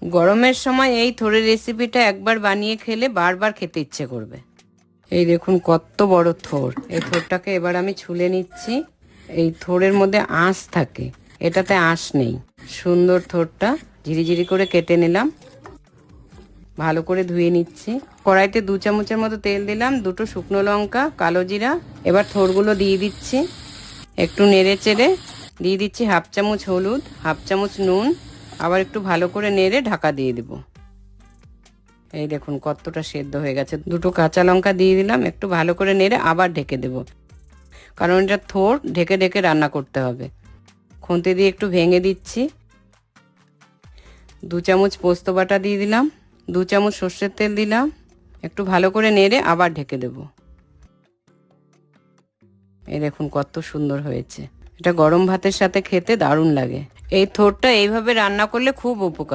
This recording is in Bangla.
গরমের সময় এই থোড়ের রেসিপিটা একবার বানিয়ে খেলে বারবার খেতে ইচ্ছে করবে। এই দেখুন কত বড় থোড়। এই থোড়টাকে এবার আমি ছুলে নিচ্ছি। এই থোড়ের মধ্যে আঁশ থাকে, এটাতে আঁশ নেই। সুন্দর থোড়টা ঝিরিঝিরি করে কেটে নিলাম, ভালো করে ধুয়ে নিচ্ছি। কড়াইতে 2 চামচের মতো তেল দিলাম, 2টো শুকনো লঙ্কা, কালো জিরা। এবার থোড়গুলো দিয়ে দিচ্ছি, একটু নেড়ে চেড়ে দিয়ে দিচ্ছি 1/2 চামচ হলুদ, 1/2 চামচ নুন। আবার একটু ভালো করে নেড়ে ঢাকা দিয়ে দেব। এই দেখুন কতটা সেদ্ধ হয়ে গেছে। 2টো কাঁচা লঙ্কা দিয়ে দিলাম, একটু ভালো করে নেড়ে আবার ঢেকে দেব, কারণ এটা থোড় ঢেকে ঢেকে রান্না করতে হবে। খুন্তি দিয়ে একটু ভেঙে দিচ্ছি। 2 চামচ পোস্ত বাটা দিয়ে দিলাম, 2 চামচ সর্ষের তেল দিলাম, একটু ভালো করে নেড়ে আবার ঢেকে দেব। এই দেখুন কত সুন্দর হয়েছে। এটা গরম ভাতের সাথে খেতে দারুণ লাগে। এই থোড়টা এইভাবে রান্না করলে খুব উপকার।